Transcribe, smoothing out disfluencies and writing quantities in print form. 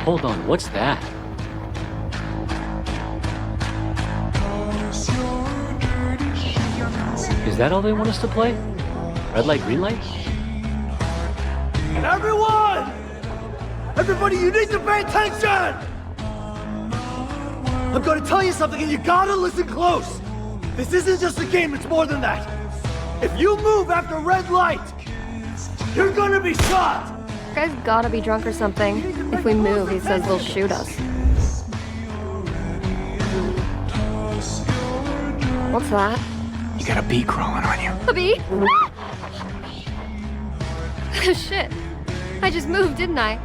Hold on, what's that? Is that all they want us to play? Red light, green light? Everyone! Everybody, you need to pay attention! I'm gonna tell you something and you gotta listen close! This isn't just a game, it's more than that. If you move after red light, you're gonna be shot! You guys gotta be drunk or something. If we move, he says they'll shoot us. What's that? You got a bee crawling on you. A bee? Shit. I just moved, didn't I?